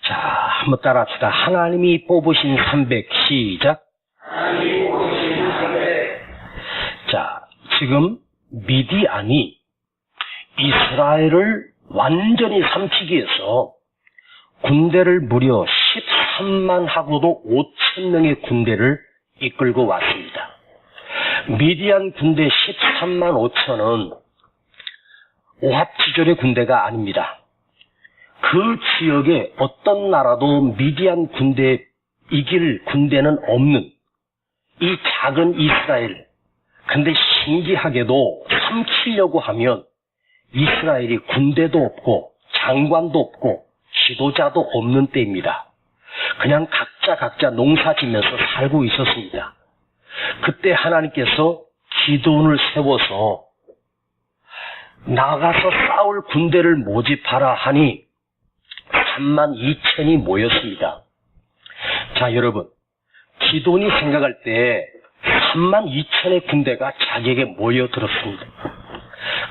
자, 한번 따라합시다. 하나님이 뽑으신 300 시작. 하나님이 뽑으신 300. 자, 지금 미디안이 이스라엘을 완전히 삼키기 위해서 군대를 무려 13만 하고도 5천 명의 군대를 이끌고 왔습니다. 미디안 군대 13만 5천은 오합지졸의 군대가 아닙니다. 그 지역에 어떤 나라도 미디안 군대에 이길 군대는 없는 이 작은 이스라엘. 근데 신기하게도 삼키려고 하면 이스라엘이 군대도 없고 장관도 없고 지도자도 없는 때입니다. 그냥 각자 농사 지면서 살고 있었습니다. 그때 하나님께서 기드온을 세워서 나가서 싸울 군대를 모집하라 하니 3만 2천이 모였습니다. 자, 여러분, 기드온이 생각할 때 3만 2천의 군대가 자기에게 모여들었습니다.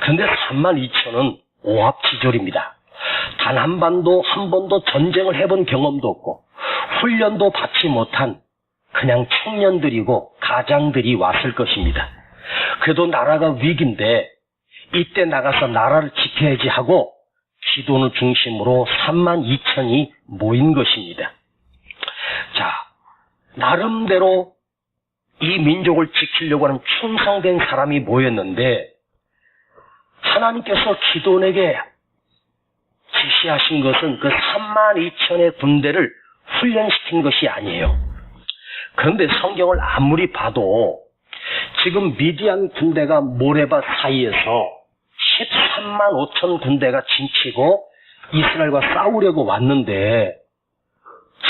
그런데 3만 2천은 오합지졸입니다. 단 한 번도 전쟁을 해본 경험도 없고 훈련도 받지 못한 그냥 청년들이고 가장들이 왔을 것입니다. 그래도 나라가 위기인데 이때 나가서 나라를 지켜야지 하고 기드온을 중심으로 3만 2천이 모인 것입니다. 자, 나름대로 이 민족을 지키려고 하는 충성된 사람이 모였는데 하나님께서 기드온에게 지시하신 것은 그 3만 2천의 군대를 훈련시킨 것이 아니에요. 그런데 성경을 아무리 봐도 지금 미디안 군대가 모레밭 사이에서 13만 5천 군대가 진치고 이스라엘과 싸우려고 왔는데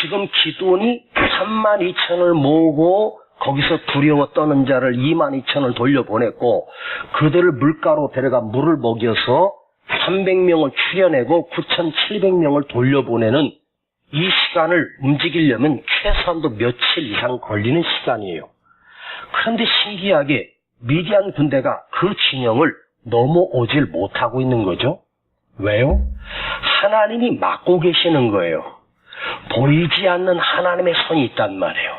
지금 기드온이 3만 2천을 모으고 거기서 두려워 떠는 자를 2만 2천을 돌려보냈고 그들을 물가로 데려가 물을 먹여서 300명을 추려내고 9,700명을 돌려보내는 이 시간을 움직이려면 최소한도 며칠 이상 걸리는 시간이에요. 그런데 신기하게 미디안 군대가 그 진영을 넘어오질 못하고 있는 거죠. 왜요? 하나님이 막고 계시는 거예요. 보이지 않는 하나님의 손이 있단 말이에요.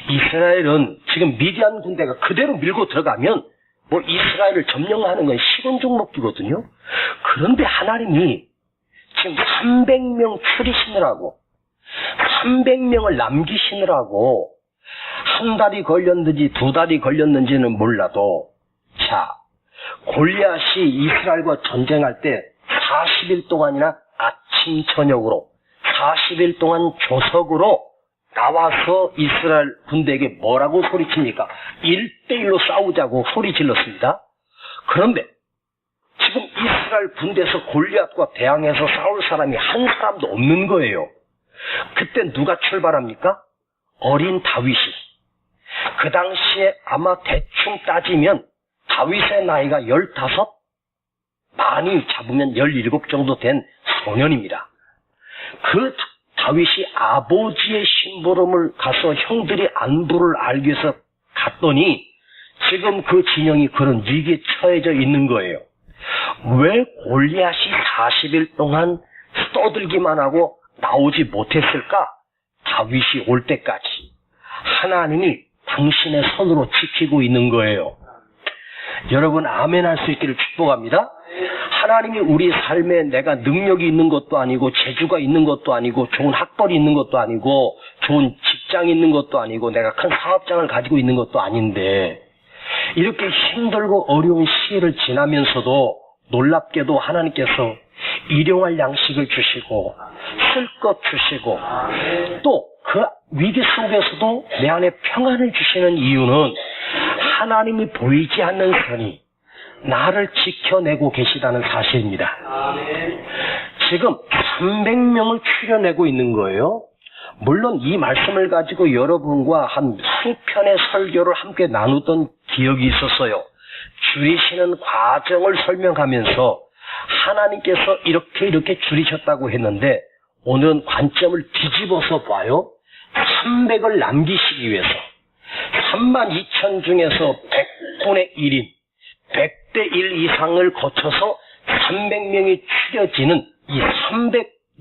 이스라엘은 지금 미디안 군대가 그대로 밀고 들어가면 뭐 이스라엘을 점령하는 건 식은 죽 먹기거든요. 그런데 하나님이 지금 300명 추리시느라고 300명을 남기시느라고 한 달이 걸렸는지 두 달이 걸렸는지는 몰라도 자, 골리앗이 이스라엘과 전쟁할 때 40일 동안이나 아침 저녁으로 40일 동안 조석으로 나와서 이스라엘 군대에게 뭐라고 소리칩니까? 1대1로 싸우자고 소리 질렀습니다. 그런데 지금 이스라엘 군대에서 골리앗과 대항해서 싸울 사람이 한 사람도 없는 거예요. 그때 누가 출발합니까? 어린 다윗이. 그 당시에 아마 대충 따지면 다윗의 나이가 15? 많이 잡으면 17 정도 된 소년입니다. 그 다윗이 아버지의 심부름을 가서 형들이 안부를 알기 위해서 갔더니 지금 그 진영이 그런 위기에 처해져 있는 거예요. 왜 골리앗이 40일 동안 떠들기만 하고 나오지 못했을까? 다윗이 올 때까지 하나님이 당신의 손으로 지키고 있는 거예요. 여러분 아멘 할 수 있기를 축복합니다. 하나님이 우리 삶에 내가 능력이 있는 것도 아니고 재주가 있는 것도 아니고 좋은 학벌이 있는 것도 아니고 좋은 직장이 있는 것도 아니고 내가 큰 사업장을 가지고 있는 것도 아닌데 이렇게 힘들고 어려운 시기를 지나면서도 놀랍게도 하나님께서 일용할 양식을 주시고 쓸 것 주시고 또 그 위기 속에서도 내 안에 평안을 주시는 이유는 하나님이 보이지 않는 선이 나를 지켜내고 계시다는 사실입니다. 지금 300명을 추려내고 있는 거예요. 물론 이 말씀을 가지고 여러분과 한 수편의 설교를 함께 나누던 기억이 있었어요. 줄이시는 과정을 설명하면서 하나님께서 이렇게 줄이셨다고 했는데 오늘은 관점을 뒤집어서 봐요. 300을 남기시기 위해서 3만 2천 중에서 100분의 1인 100대 1 이상을 거쳐서 300명이 추려지는 이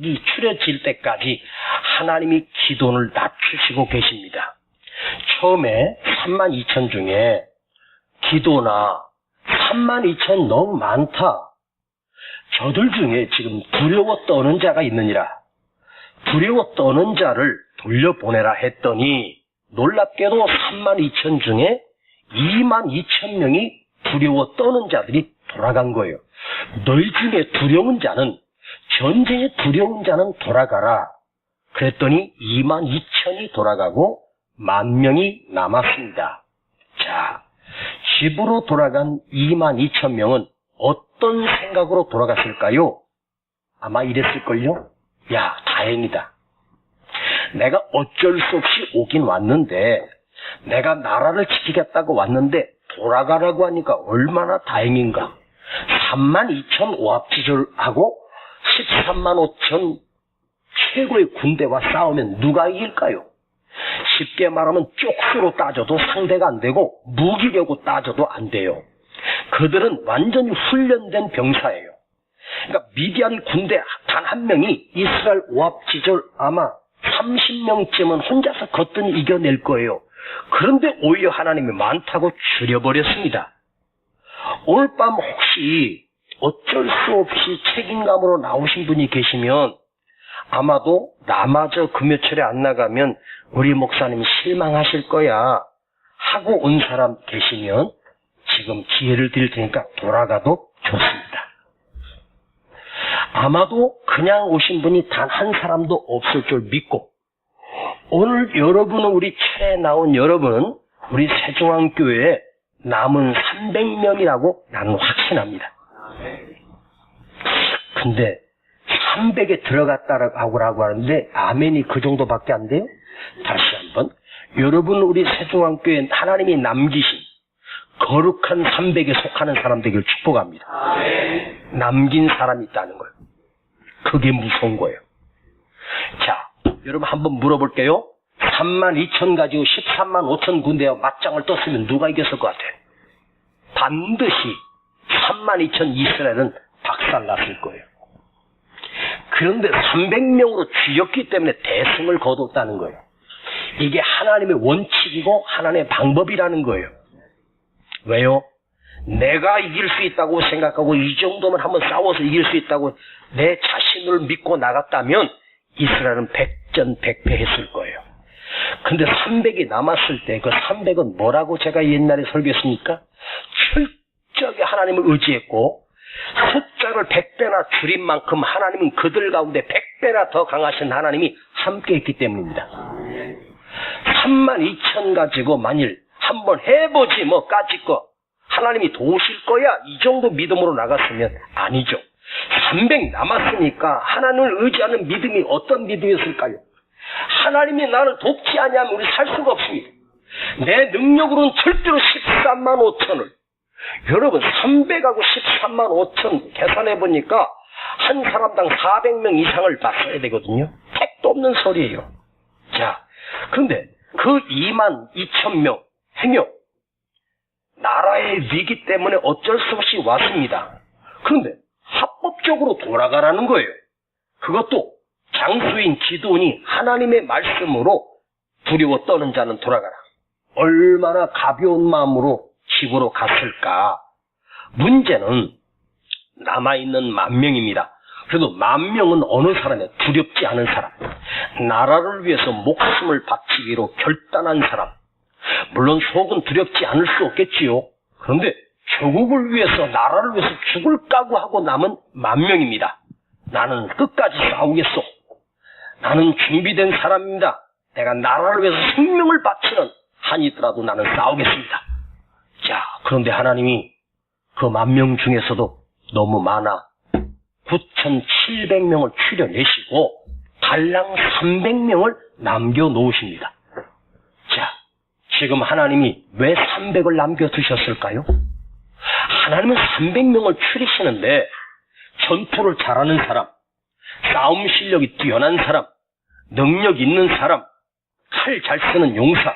추려질 때까지 하나님이 기돈을 낮추시고 계십니다. 처음에 32,000 중에 기도나 32,000 너무 많다. 저들 중에 지금 두려워 떠는 자가 있느니라. 두려워 떠는 자를 돌려보내라 했더니 놀랍게도 32,000 중에 22,000명이 두려워 떠는 자들이 돌아간 거예요. 너희 중에 두려운 자는, 전쟁에 두려운 자는 돌아가라. 그랬더니 22,000이 돌아가고 10,000명이 남았습니다. 자, 집으로 돌아간 22,000명은 어떤 생각으로 돌아갔을까요? 아마 이랬을걸요? 야, 다행이다. 내가 어쩔 수 없이 오긴 왔는데, 내가 나라를 지키겠다고 왔는데 돌아가라고 하니까 얼마나 다행인가. 32,000 오합지졸하고 135,000 최고의 군대와 싸우면 누가 이길까요? 쉽게 말하면 쪽수로 따져도 상대가 안 되고 무기력으로 따져도 안 돼요. 그들은 완전히 훈련된 병사예요. 그러니까 미디안 군대 단 한 명이 이스라엘 오합지졸 아마 30명쯤은 혼자서 거뜬히 이겨낼 거예요. 그런데 오히려 하나님이 많다고 줄여버렸습니다. 오늘 밤 혹시 어쩔 수 없이 책임감으로 나오신 분이 계시면 아마도 나마저 금요철에 안 나가면 우리 목사님이 실망하실 거야 하고 온 사람 계시면 지금 기회를 드릴 테니까 돌아가도 좋습니다. 아마도 그냥 오신 분이 단 한 사람도 없을 줄 믿고, 오늘 여러분은, 우리 차에 나온 여러분은 우리 세중앙교회에 남은 300명이라고 나는 확신합니다. 근데 300에 들어갔다라고 하는데 아멘이 그 정도밖에 안 돼요? 다시 한번, 여러분 우리 세중앙교회 하나님이 남기신 거룩한 300에 속하는 사람 되기를 축복합니다. 남긴 사람이 있다는 거예요. 그게 무서운 거예요. 자, 여러분 한번 물어볼게요. 32,000 가지고 135,000 군대와 맞짱을 떴으면 누가 이겼을 것 같아요? 반드시 32,000 이스라엘은 박살났을 거예요. 그런데 300명으로 쥐었기 때문에 대승을 거뒀다는 거예요. 이게 하나님의 원칙이고 하나님의 방법이라는 거예요. 왜요? 내가 이길 수 있다고 생각하고 이 정도면 한번 싸워서 이길 수 있다고 내 자신을 믿고 나갔다면 이스라엘은 백전백패했을 거예요. 근데 300이 남았을 때 그 300은 뭐라고 제가 옛날에 설교했습니까? 철저하게 하나님을 의지했고 숫자를 100배나 줄인 만큼 하나님은 그들 가운데 100배나 더 강하신 하나님이 함께했기 때문입니다. 32,000 가지고 만일 한번 해보지 뭐 까짓거 하나님이 도우실 거야 이 정도 믿음으로 나갔으면 아니죠. 300 남았으니까 하나님을 의지하는 믿음이 어떤 믿음이었을까요? 하나님이 나를 돕지 않으면 우리 살 수가 없습니다. 내 능력으로는 절대로 13만 5천을, 여러분 300하고 13만 5천 계산해보니까 한 사람당 400명 이상을 맞서야 되거든요. 택도 없는 소리예요. 자, 그런데 그 22,000명 행여 나라의 위기 때문에 어쩔 수 없이 왔습니다. 그런데 합법적으로 돌아가라는 거예요. 그것도 장수인 기도니 하나님의 말씀으로 두려워 떠는 자는 돌아가라. 얼마나 가벼운 마음으로 집으로 갔을까. 문제는 남아있는 10,000명입니다. 그래도 10,000명은 어느 사람이야? 두렵지 않은 사람, 나라를 위해서 목숨을 바치기로 결단한 사람. 물론 속은 두렵지 않을 수 없겠지요. 그런데 조국을 위해서, 나라를 위해서 죽을 각오하고 남은 10,000명입니다. 나는 끝까지 싸우겠소. 나는 준비된 사람입니다. 내가 나라를 위해서 생명을 바치는 한이 있더라도 나는 싸우겠습니다. 자, 그런데 하나님이 그 10,000명 중에서도 너무 많아 9,700명을 추려내시고 달랑 300명을 남겨놓으십니다. 자, 지금 하나님이 왜 300을 남겨두셨을까요? 하나님은 300명을 추리시는데 전투를 잘하는 사람, 싸움 실력이 뛰어난 사람, 능력 있는 사람, 칼 잘 쓰는 용사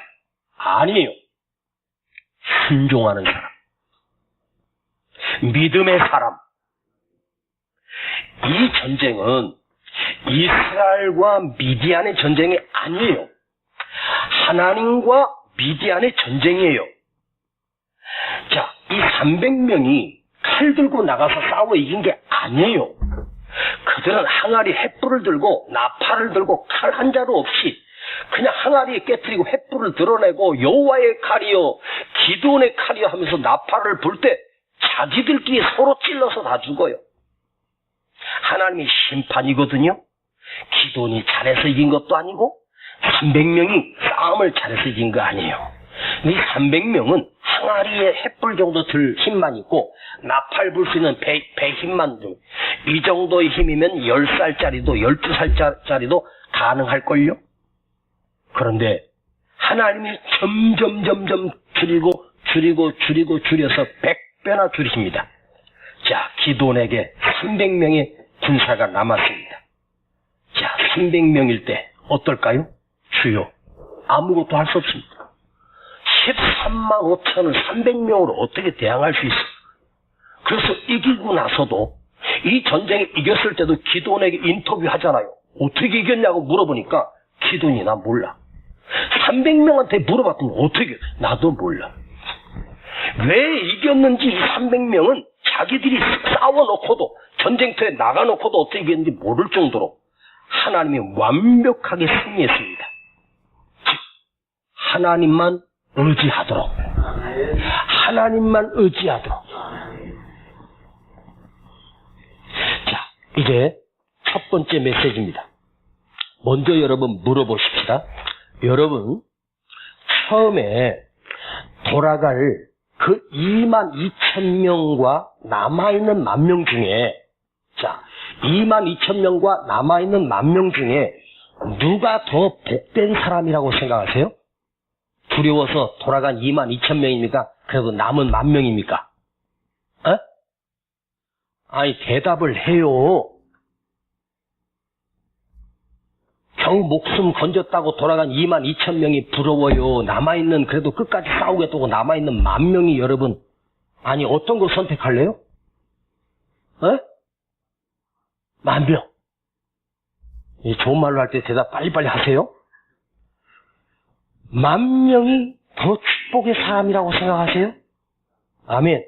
아니에요. 순종하는 사람, 믿음의 사람. 이 전쟁은 이스라엘과 미디안의 전쟁이 아니에요. 하나님과 미디안의 전쟁이에요. 자, 이 300명이 칼 들고 나가서 싸워 이긴 게 아니에요. 그들은 항아리 횃불을 들고 나팔을 들고 칼 한 자루 없이 그냥 항아리에 깨뜨리고 횃불을 드러내고 여호와의 칼이요 기드온의 칼이요 하면서 나팔을 불 때 자기들끼리 서로 찔러서 다 죽어요. 하나님의 심판이거든요. 기드온이 잘해서 이긴 것도 아니고 300명이 싸움을 잘해서 이긴 거 아니에요. 이 300명은 항아리에 횃불 정도 들 힘만 있고 나팔 불 수 있는 배 힘만 들. 이 정도의 힘이면 10살짜리도 12살짜리도 가능할걸요? 그런데 하나님이 점점 줄여서 100배나 줄이십니다. 자, 기드온에게 300명의 군사가 남았습니다. 자, 300명일 때 어떨까요? 주여, 아무것도 할 수 없습니다. 13만 5천을 300명으로 어떻게 대항할 수 있어? 그래서 이기고 나서도 이 전쟁에 이겼을 때도 기드온에게 인터뷰 하잖아요. 어떻게 이겼냐고 물어보니까 기드온이 나 몰라. 300명한테 물어봤더니 어떻게? 나도 몰라. 왜 이겼는지 이 300명은 자기들이 싸워놓고도 전쟁터에 나가놓고도 어떻게 이겼는지 모를 정도로 하나님이 완벽하게 승리했습니다. 즉 하나님만 의지하도록. 하나님만 의지하도록. 자, 이제 첫 번째 메시지입니다. 먼저 여러분 물어보십시다. 여러분, 처음에 돌아갈 그 22,000명과 남아있는 10,000명 중에, 자, 22,000명과 남아있는 10,000명 중에 누가 더 복된 사람이라고 생각하세요? 두려워서 돌아간 22,000명입니까? 그래도 남은 10,000명입니까? 에? 아니, 대답을 해요. 겨우 목숨 건졌다고 돌아간 22,000명이 부러워요. 남아있는, 그래도 끝까지 싸우겠다고 남아있는 10,000명이 여러분, 아니, 어떤 거 선택할래요? 에? 10,000명. 좋은 말로 할 때 대답 빨리빨리 하세요. 10,000명이 더 축복의 사람이라고 생각하세요? 아멘.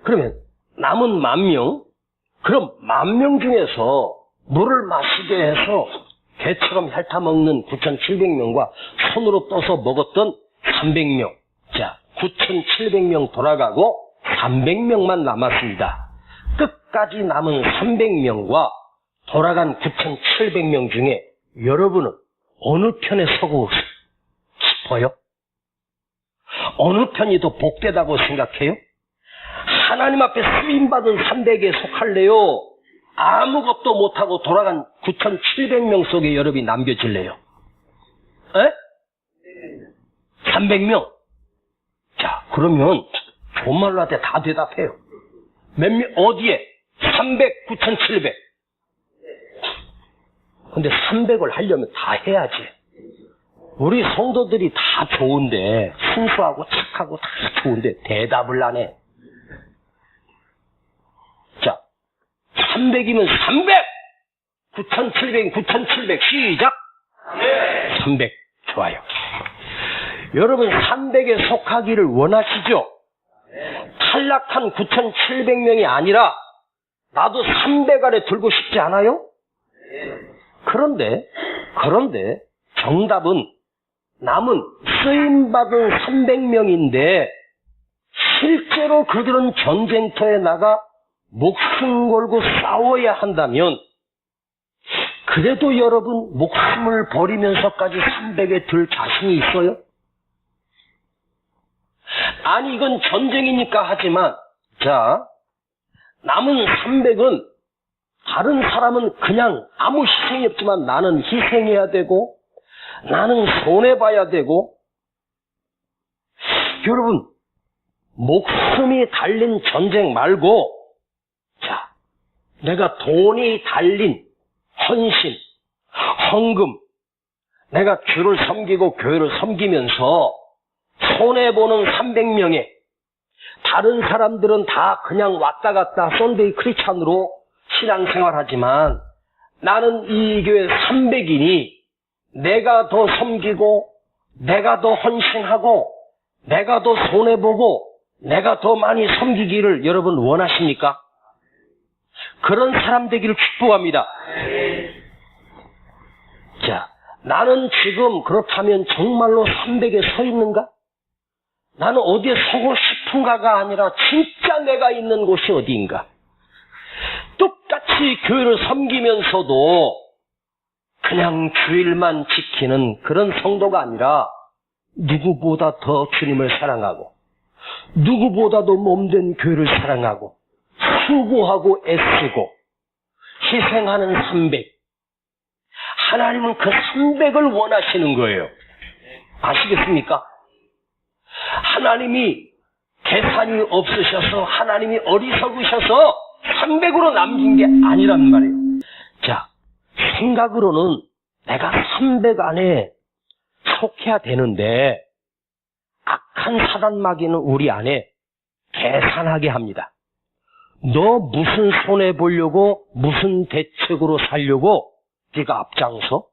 그러면 남은 10,000명, 그럼 10,000명 중에서 물을 마시게 해서 개처럼 핥아먹는 9,700명과 손으로 떠서 먹었던 300명. 자, 9,700명 돌아가고 300명만 남았습니다. 끝까지 남은 300명과 돌아간 9,700명 중에 여러분은 어느 편에 서고 싶어요? 어느 편이 더 복되다고 생각해요? 하나님 앞에 쓰임받은 300에 속할래요? 아무것도 못하고 돌아간 9,700명 속에 여러분이 남겨질래요? 에? 300명. 자, 그러면 좋은 말로 할 때 다 대답해요. 몇 명, 어디에? 300, 9,700. 근데 300을 하려면 다 해야지. 우리 성도들이 다 좋은데, 순수하고 착하고 다 좋은데 대답을 안 해. 자, 300이면 300! 9,700, 9,700, 시작! 300, 좋아요. 여러분 300에 속하기를 원하시죠? 탈락한 9,700명이 아니라 나도 300 아래 들고 싶지 않아요? 그런데 정답은 남은 쓰임받은 300명인데 실제로 그들은 전쟁터에 나가 목숨 걸고 싸워야 한다면 그래도 여러분 목숨을 버리면서까지 300에 들 자신이 있어요? 아니 이건 전쟁이니까 하지만 자 남은 300은 다른 사람은 그냥 아무 희생이 없지만 나는 희생해야 되고 나는 손해봐야 되고 여러분 목숨이 달린 전쟁 말고 자 내가 돈이 달린 헌신, 헌금 내가 주를 섬기고 교회를 섬기면서 손해보는 300명에 다른 사람들은 다 그냥 왔다 갔다 썬데이 크리스찬으로 신앙생활하지만 나는 이 교회 300인이 내가 더 섬기고 내가 더 헌신하고 내가 더 손해보고 내가 더 많이 섬기기를 여러분 원하십니까? 그런 사람 되기를 축복합니다. 자, 나는 지금 그렇다면 정말로 300에 서 있는가? 나는 어디에 서고 싶은가가 아니라 진짜 내가 있는 곳이 어디인가? 똑같이 교회를 섬기면서도 그냥 주일만 지키는 그런 성도가 아니라 누구보다 더 주님을 사랑하고 누구보다도 몸된 교회를 사랑하고 수고하고 애쓰고 희생하는 300. 하나님은 그 300을 원하시는 거예요. 아시겠습니까? 하나님이 계산이 없으셔서 하나님이 어리석으셔서 300으로 남긴 게 아니란 말이에요. 자, 생각으로는 내가 300 안에 속해야 되는데 악한 사단마귀는 우리 안에 계산하게 합니다. 너 무슨 손해보려고 무슨 대책으로 살려고 네가 앞장서?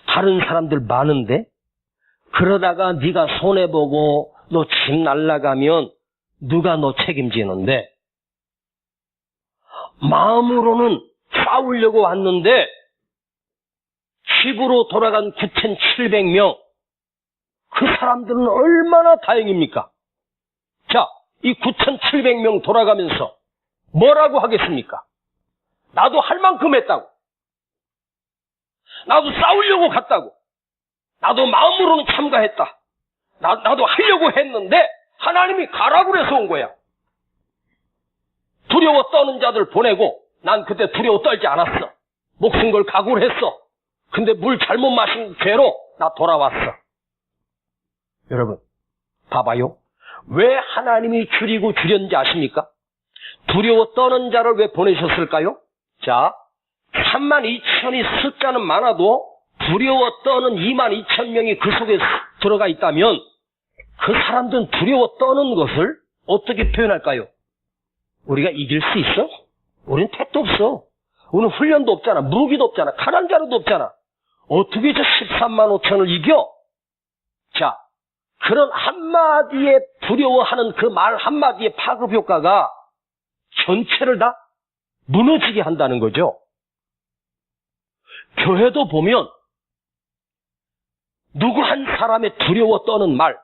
다른 사람들 많은데? 그러다가 네가 손해보고 너 집 날라가면 누가 너 책임지는데? 마음으로는 싸우려고 왔는데 집으로 돌아간 9,700명 그 사람들은 얼마나 다행입니까? 자, 이 9,700명 돌아가면서 뭐라고 하겠습니까? 나도 할 만큼 했다고. 나도 싸우려고 갔다고. 나도 마음으로는 참가했다. 나도 하려고 했는데 하나님이 가라고 그래서 온 거야. 두려워 떠는 자들 보내고 난 그때 두려워 떨지 않았어. 목숨 걸 각오를 했어. 근데 물 잘못 마신 죄로 나 돌아왔어. 여러분, 봐봐요. 왜 하나님이 줄이고 줄였는지 아십니까? 두려워 떠는 자를 왜 보내셨을까요? 자, 32,000이 숫자는 많아도 두려워 떠는 22,000명이 그 속에 들어가 있다면 그 사람들은 두려워 떠는 것을 어떻게 표현할까요? 우리가 이길 수 있어? 우리는 택도 없어. 우리는 훈련도 없잖아. 무기도 없잖아. 가난 자료도 없잖아. 어떻게 저 13만 5천을 이겨? 자, 그런 한마디에 두려워하는 그 말 한마디의 파급 효과가 전체를 다 무너지게 한다는 거죠. 교회도 보면 누구 한 사람의 두려워 떠는 말,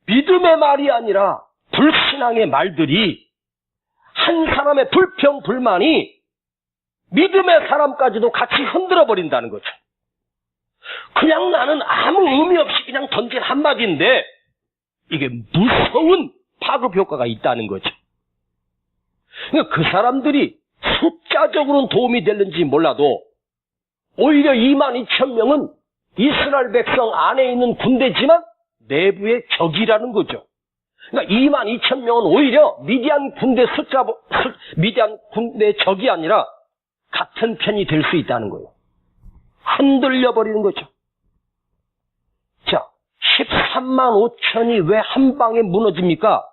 믿음의 말이 아니라 불신앙의 말들이 한 사람의 불평, 불만이 믿음의 사람까지도 같이 흔들어 버린다는 거죠. 그냥 나는 아무 의미 없이 그냥 던진 한마디인데 이게 무서운 파급 효과가 있다는 거죠. 그러니까 그 사람들이 숫자적으로는 도움이 될는지 몰라도 오히려 22,000명은 이스라엘 백성 안에 있는 군대지만 내부의 적이라는 거죠. 그러니까 22,000명은 오히려 미디안 군대 적이 아니라 같은 편이 될 수 있다는 거예요. 흔들려 버리는 거죠. 자, 13만 5천이 왜 한 방에 무너집니까?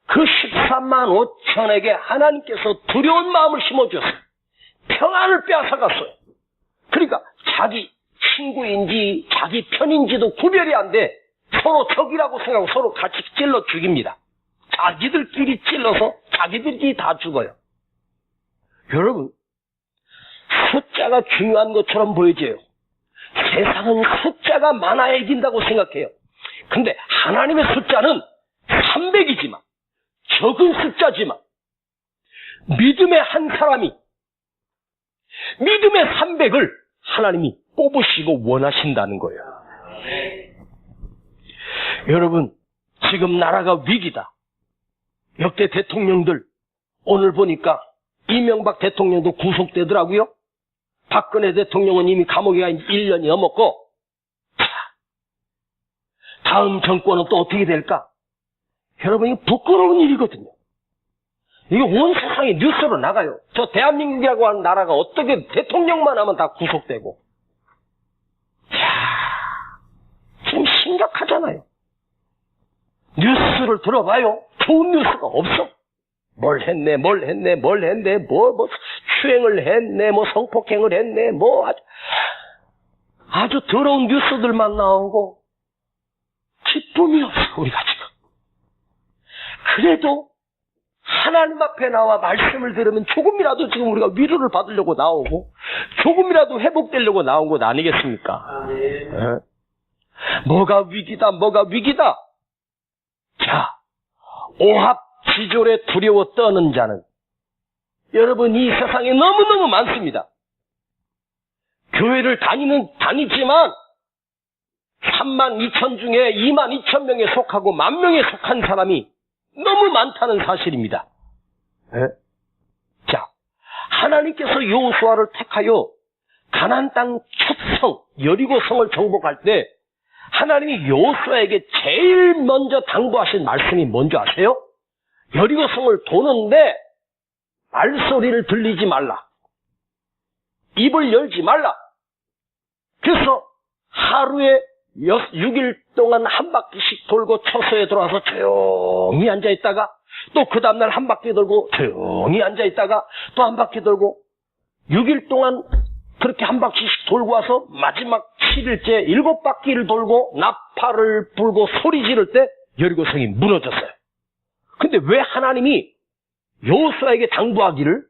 그 13만 5천에게 하나님께서 두려운 마음을 심어주셨어요. 평안을 빼앗아갔어요. 그러니까 자기 친구인지 자기 편인지도 구별이 안 돼. 서로 적이라고 생각하고 서로 같이 찔러 죽입니다. 자기들끼리 찔러서 자기들끼리 다 죽어요. 여러분, 숫자가 중요한 것처럼 보여져요. 세상은 숫자가 많아야 이긴다고 생각해요. 근데 하나님의 숫자는 300이지만 적은 숫자지만 믿음의 한 사람이 믿음의 300을 하나님이 뽑으시고 원하신다는 거예요. 여러분, 지금 나라가 위기다. 역대 대통령들 오늘 보니까 이명박 대통령도 구속되더라고요. 박근혜 대통령은 이미 감옥에 가 1년이 넘었고, 다음 정권은 또 어떻게 될까? 여러분, 이거 부끄러운 일이거든요. 이게 온 세상에 뉴스로 나가요. 저 대한민국이라고 하는 나라가 어떻게 대통령만 하면 다 구속되고. 지금 심각하잖아요. 뉴스를 들어봐요. 좋은 뉴스가 없어. 뭘 했네, 성추행을 했네, 뭐 성폭행을 했네, 뭐 아주 더러운 뉴스들만 나오고 기쁨이 없어, 우리가 지금. 그래도 하나님 앞에 나와 말씀을 들으면 조금이라도 지금 우리가 위로를 받으려고 나오고 조금이라도 회복되려고 나온 것 아니겠습니까? 네. 뭐가 위기다, 뭐가 위기다. 자, 오합지졸에 두려워 떠는 자는 여러분 이 세상에 너무너무 많습니다. 교회를 다니지만 32,000 중에 22,000명에 속하고 10,000명에 속한 사람이 너무 많다는 사실입니다. 네? 자, 하나님께서 여호수아를 택하여 가나안 땅 첫 성 여리고성을 정복할 때 하나님이 여호수아에게 제일 먼저 당부하신 말씀이 뭔지 아세요? 여리고성을 도는데 말소리를 들리지 말라. 입을 열지 말라. 그래서 하루에 6일 동안 한 바퀴씩 돌고 처소에 들어와서 조용히 앉아있다가 또 그 다음날 한 바퀴 돌고 조용히 앉아있다가 또 한 바퀴 돌고 6일 동안 그렇게 한 바퀴씩 돌고 와서 마지막 7일째 7바퀴를 돌고 나팔을 불고 소리 지를 때 여리고성이 무너졌어요. 근데 왜 하나님이 여호수아에게 당부하기를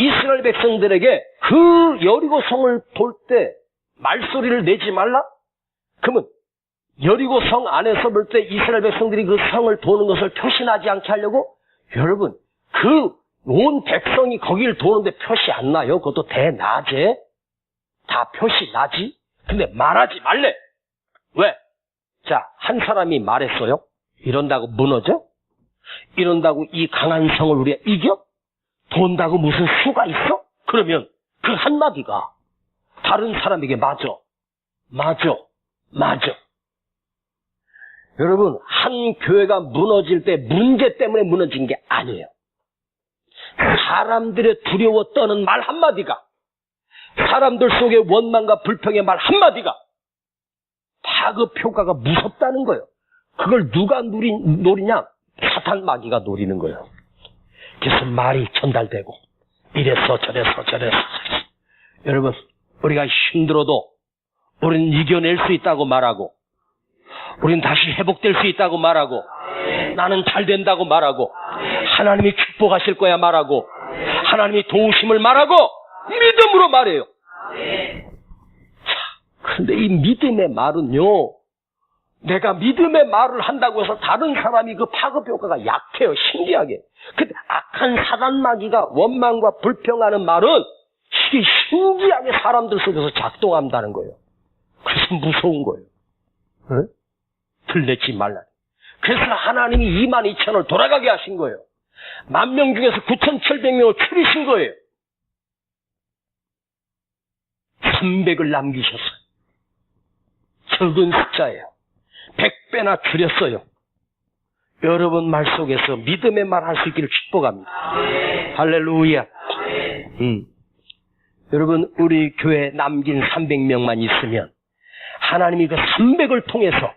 이스라엘 백성들에게 그 여리고성을 돌 때 말소리를 내지 말라? 그러면 여리고성 안에서 볼 때 이스라엘 백성들이 그 성을 도는 것을 표시나지 않게 하려고? 여러분, 그 온 백성이 거기를 도는데 표시 안 나요? 그것도 대낮에 다 표시 나지? 근데 말하지 말래. 왜? 자, 한 사람이 말했어요. 이런다고 무너져? 이런다고 이 강한 성을 우리가 이겨? 돈다고 무슨 수가 있어? 그러면 그 한마디가 다른 사람에게 맞아. 여러분, 한 교회가 무너질 때 문제 때문에 무너진 게 아니에요. 사람들의 두려워 떠는 말 한마디가, 사람들 속의 원망과 불평의 말 한마디가 파급 효과가 무섭다는 거예요. 그걸 누가 노리냐? 사탄 마귀가 노리는 거예요. 그래서 말이 전달되고 이래서 저래서. 여러분, 우리가 힘들어도 우리는 이겨낼 수 있다고 말하고, 우리는 다시 회복될 수 있다고 말하고, 나는 잘 된다고 말하고, 하나님이 축복하실 거야 말하고, 하나님이 도우심을 말하고, 믿음으로 말해요. 자, 그런데 이 믿음의 말은요, 내가 믿음의 말을 한다고 해서 다른 사람이 그 파급 효과가 약해요. 신기하게. 근데 악한 사단 마귀가 원망과 불평하는 말은 이게 신기하게 사람들 속에서 작동한다는 거예요. 그래서 무서운 거예요. 네? 들내지 말라. 그래서 하나님이 22,000을 돌아가게 하신 거예요. 10,000명 중에서 9,700명을 추리신 거예요. 300을 남기셨어요. 적은 숫자예요. 100배나 줄였어요. 여러분 말 속에서 믿음의 말 할 수 있기를 축복합니다. 할렐루야. 여러분, 우리 교회 남긴 300명만 있으면 하나님이 그 300을 통해서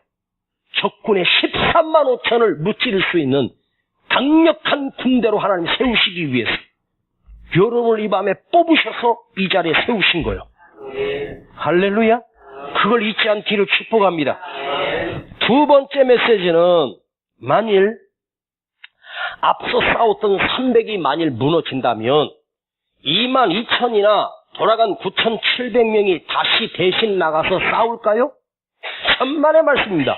적군의 13만 5천을 무찌를 수 있는 강력한 군대로 하나님이 세우시기 위해서 여러분을 이 밤에 뽑으셔서 이 자리에 세우신 거예요. 할렐루야. 그걸 잊지 않기를 축복합니다. 두 번째 메시지는, 만일 앞서 싸웠던 300이 만일 무너진다면 22,000이나 돌아간 9,700명이 다시 대신 나가서 싸울까요? 천만의 말씀입니다.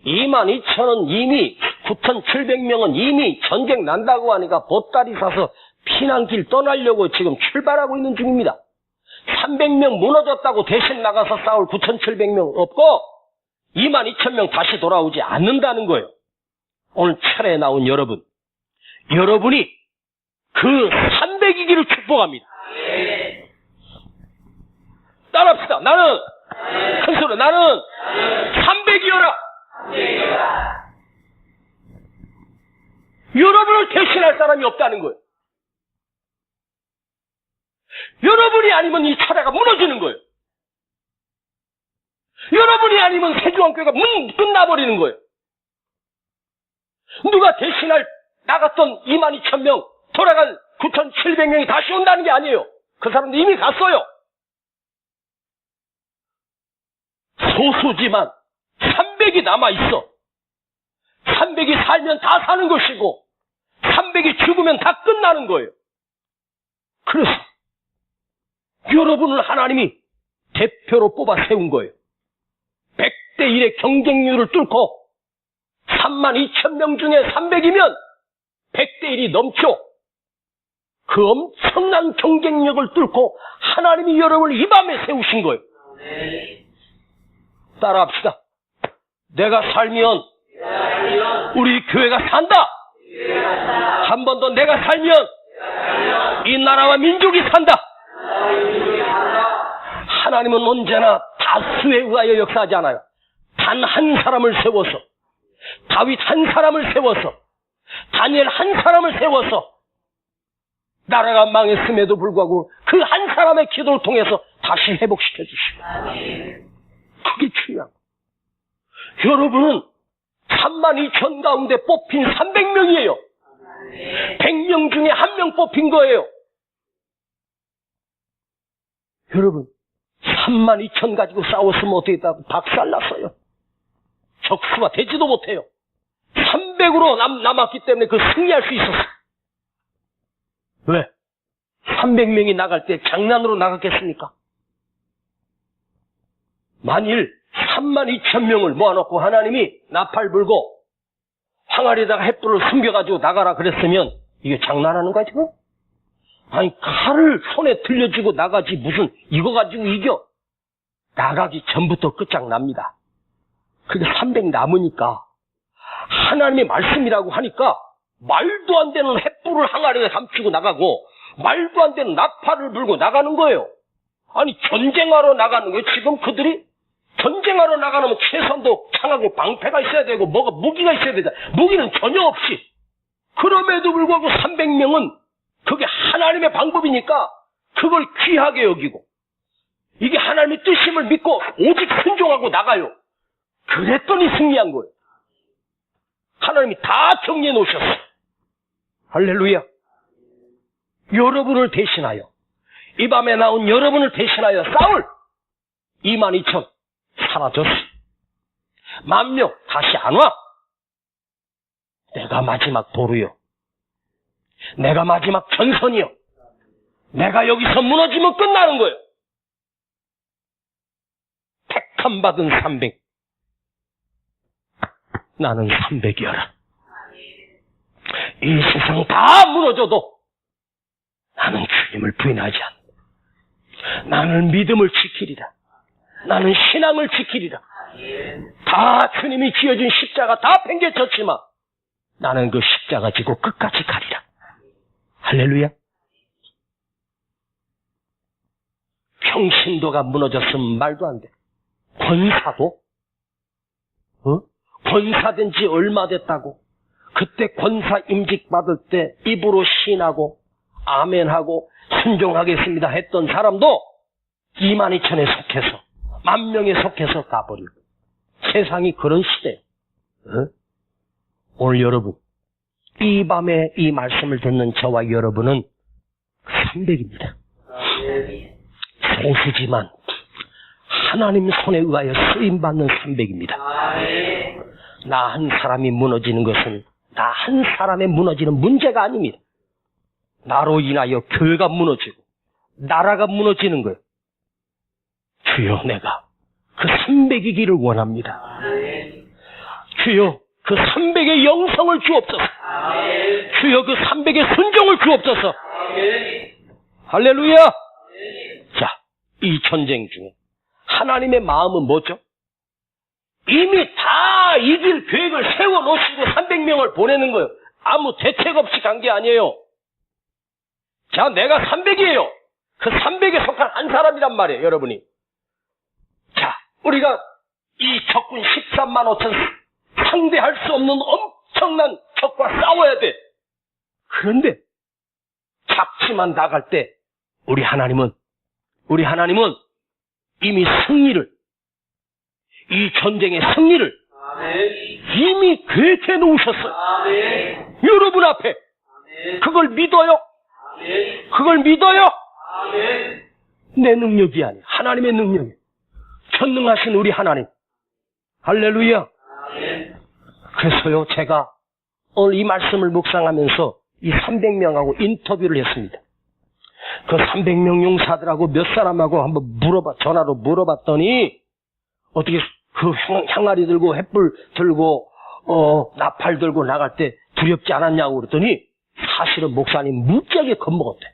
22,000은 이미, 9,700명은 이미 전쟁 난다고 하니까 보따리 사서 피난길 떠나려고 지금 출발하고 있는 중입니다. 300명 무너졌다고 대신 나가서 싸울 9,700명 없고 22,000명 다시 돌아오지 않는다는 거예요. 오늘 차례에 나온 여러분이 그 300이기를 축복합니다. 따라합시다. 나는 큰 소리, 나는 300이어라. 여러분을 대신할 사람이 없다는 거예요. 여러분이 아니면 이 차례가 무너지는 거예요. 여러분이 아니면 세주왕교회가 끝나버리는 거예요. 누가 대신할 나갔던 22,000명, 돌아간 9,700명이 다시 온다는 게 아니에요. 그 사람들 이미 갔어요. 소수지만 300이 남아있어. 300이 살면 다 사는 것이고 300이 죽으면 다 끝나는 거예요. 그래서 여러분을 하나님이 대표로 뽑아 세운 거예요. 100대 1의 경쟁률을 뚫고 32,000명 중에 300이면 100대 1이 넘죠. 그 엄청난 경쟁력을 뚫고 하나님이 여러분을 이 밤에 세우신 거예요. 따라합시다. 내가 살면 우리 교회가 산다. 한 번 더 내가 살면 이 나라와 민족이 산다. 하나님은 언제나 다수에 의하여 역사하지 않아요. 단 한 사람을 세워서, 다윗 한 사람을 세워서, 다니엘 한 사람을 세워서 나라가 망했음에도 불구하고 그 한 사람의 기도를 통해서 다시 회복시켜 주시고, 그게 중요한 거예요. 여러분은 32,000 가운데 뽑힌 300명이에요. 100명 중에 1명 뽑힌 거예요. 여러분, 32,000 가지고 싸웠으면 어떻게 다 박살났어요. 적수가 되지도 못해요. 300으로 남았기 때문에 그 승리할 수 있었어요. 왜? 300명이 나갈 때 장난으로 나갔겠습니까? 만일 32,000명을 모아놓고 하나님이 나팔 불고 항아리에다가 횃불을 숨겨가지고 나가라 그랬으면 이게 장난하는 거야 지금? 아니 칼을 손에 들려주고 나가지 무슨 이거 가지고 이겨. 나가기 전부터 끝장납니다. 그게 300 남으니까 하나님의 말씀이라고 하니까 말도 안 되는 횃불을 항아리에 감추고 나가고 말도 안 되는 나팔을 불고 나가는 거예요. 아니 전쟁하러 나가는 거예요. 지금 그들이 전쟁하러 나가려면 최선도 창하고 방패가 있어야 되고 뭐가 무기가 있어야 되잖아. 무기는 전혀 없이. 그럼에도 불구하고 300명은 그게 하나님의 방법이니까 그걸 귀하게 여기고 이게 하나님의 뜻임을 믿고 오직 순종하고 나가요. 그랬더니 승리한 거예요. 하나님이 다 정리해 놓으셨어요. 할렐루야. 여러분을 대신하여 이 밤에 나온 여러분을 대신하여 싸울 22,000 사라졌어. 10,000명 다시 안 와. 내가 마지막 도루요. 내가 마지막 전선이요. 내가 여기서 무너지면 끝나는 거예요. 택함 받은 300. 나는 300이어라. 이 세상 다 무너져도 나는 주님을 부인하지 않는다. 나는 믿음을 지키리라. 나는 신앙을 지키리라. 다 주님이 지어준 십자가 다 팽개쳤지만 나는 그 십자가 지고 끝까지 가리라. 할렐루야. 평신도가 무너졌으면 말도 안 돼. 권사도? 권사된 지 얼마 됐다고? 그때 권사 임직 받을 때 입으로 시인하고 아멘하고 순종하겠습니다 했던 사람도 22,000에 속해서 10,000명에 속해서 가버리고. 세상이 그런 시대예요. 오늘 여러분 이 밤에 이 말씀을 듣는 저와 여러분은 300입니다. 소수지만 하나님 손에 의하여 쓰임받는 300입니다. 나 한 사람이 무너지는 것은 나 한 사람의 무너지는 문제가 아닙니다. 나로 인하여 교회가 무너지고 나라가 무너지는 거예요. 주여 내가 그 300이기를 원합니다. 주여 그 300의 영성을 주옵소서. 주여 그 300의 순종을 주옵소서. 할렐루야. 자, 이 전쟁 중에 하나님의 마음은 뭐죠? 이미 다 이길 계획을 세워놓으시고 300명을 보내는 거예요. 아무 대책 없이 간 게 아니에요. 자, 내가 300이에요. 그 300에 속한 한 사람이란 말이에요, 여러분이. 자, 우리가 이 적군 13만 5천 상대할 수 없는 엄청난 적과 싸워야 돼. 그런데 작지만 나갈 때 우리 하나님은 이미 승리를, 이 전쟁의 승리를 이미 계획해 놓으셨어요. 여러분 앞에. 그걸 믿어요? 그걸 믿어요? 아멘. 내 능력이 아니에요. 하나님의 능력이에요. 전능하신 우리 하나님. 할렐루야. 아멘. 그래서요, 제가 오늘 이 말씀을 묵상하면서 이 300명하고 인터뷰를 했습니다. 그 300명 용사들하고 몇 사람하고 한번 전화로 물어봤더니, 어떻게 그 향아리 들고 횃불 들고, 나팔 들고 나갈 때 두렵지 않았냐고 그랬더니, 사실은 목사님 무지하게 겁먹었대.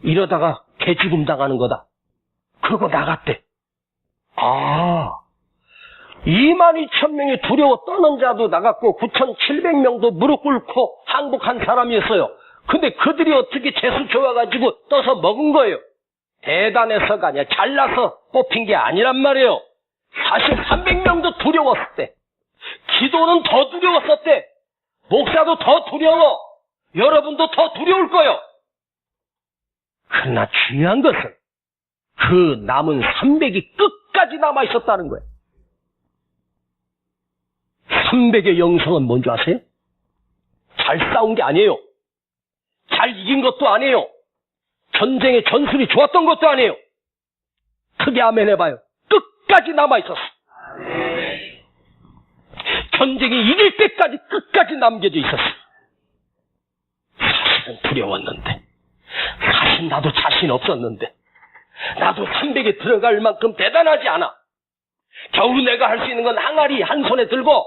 이러다가 개죽음 당하는 거다. 그러고 나갔대. 22,000명이 두려워 떠는 자도 나갔고 9,700명도 무릎 꿇고 항복한 사람이었어요. 근데 그들이 어떻게 재수 좋아가지고 떠서 먹은 거예요? 대단해서가 아니야. 잘나서 뽑힌 게 아니란 말이에요. 사실 300명도 두려웠었대. 기도는 더 두려웠었대. 목사도 더 두려워. 여러분도 더 두려울 거예요. 그러나 중요한 것은 그 남은 300이 끝까지 남아있었다는 거예요. 300의 영성은 뭔지 아세요? 잘 싸운 게 아니에요. 잘 이긴 것도 아니에요. 전쟁의 전술이 좋았던 것도 아니에요. 크게 아멘 해봐요. 끝까지 남아있었어. 전쟁이 이길 때까지 끝까지 남겨져 있었어. 사실은 두려웠는데, 사실 나도 자신 없었는데, 나도 300에 들어갈 만큼 대단하지 않아. 겨우 내가 할 수 있는 건 항아리 한 손에 들고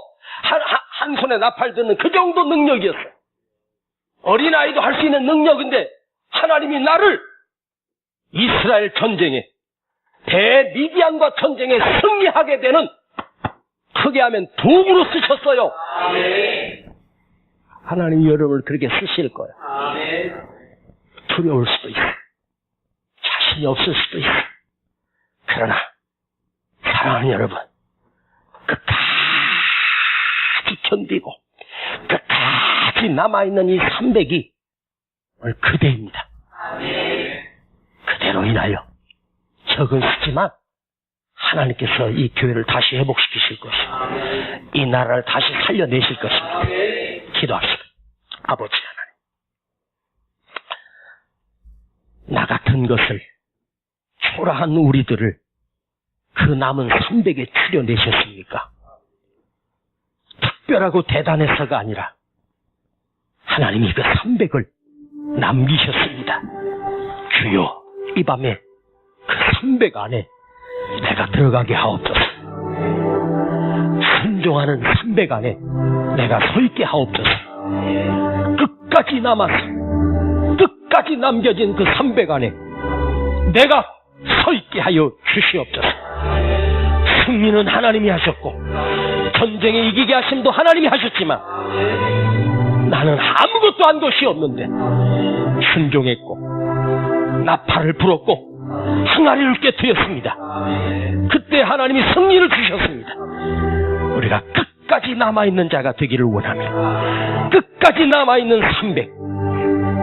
한 손에 나팔 드는 그 정도 능력이었어. 어린아이도 할 수 있는 능력인데 하나님이 나를 이스라엘 전쟁에, 대미디안과 전쟁에 승리하게 되는, 크게 하면 도구로 쓰셨어요. 아멘. 하나님이 여러분을 그렇게 쓰실 거예요. 아멘. 두려울 수도 있어. 자신이 없을 수도 있어. 그러나 사랑하는 여러분, 끝까지 견디고 끝까지 남아있는 이 300이 오늘 그대입니다. 아멘. 그대로 인하여 적은 수지만 하나님께서 이 교회를 다시 회복시키실 것이고 아멘. 이 나라를 다시 살려내실 것입니다. 아멘. 기도합시다. 아버지 하나님, 나 같은 것을, 초라한 우리들을 그 남은 300에 추려내셨습니까? 특별하고 대단해서가 아니라 하나님이 그 300을 남기셨습니다. 주여, 이 밤에 그 300 안에 내가 들어가게 하옵소서. 순종하는 300 안에 내가 서 있게 하옵소서. 끝까지 남아서 끝까지 남겨진 그 300 안에 내가 서 있게 하여 주시옵소서. 승리는 하나님이 하셨고 전쟁에 이기게 하심도 하나님이 하셨지만 나는 아무것도 한 것이 없는데 순종했고 나팔을 불었고 항아리를 깨뜨렸습니다. 그때 하나님이 승리를 주셨습니다. 우리가 끝까지 남아있는 자가 되기를 원하며 끝까지 남아있는 300,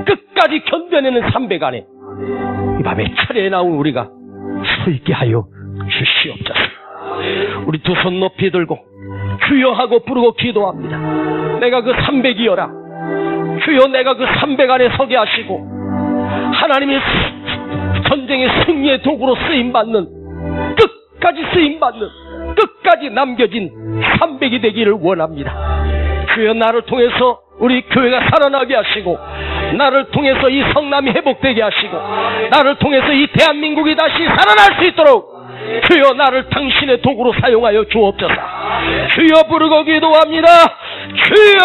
끝까지 견뎌내는 300 안에 이 밤에 철에 나온 우리가 서 있게 하여 주시옵소서. 우리 두 손 높이 들고 주여 하고 부르고 기도합니다. 내가 그 300이여라. 주여, 내가 그 300 안에 서게 하시고 하나님의 전쟁의 승리의 도구로 쓰임받는, 끝까지 쓰임받는, 끝까지 남겨진 300이 되기를 원합니다. 주여, 나를 통해서 우리 교회가 살아나게 하시고 나를 통해서 이 성남이 회복되게 하시고 나를 통해서 이 대한민국이 다시 살아날 수 있도록 주여, 나를 당신의 도구로 사용하여 주옵소서. 주여 부르고 기도합니다. 주여!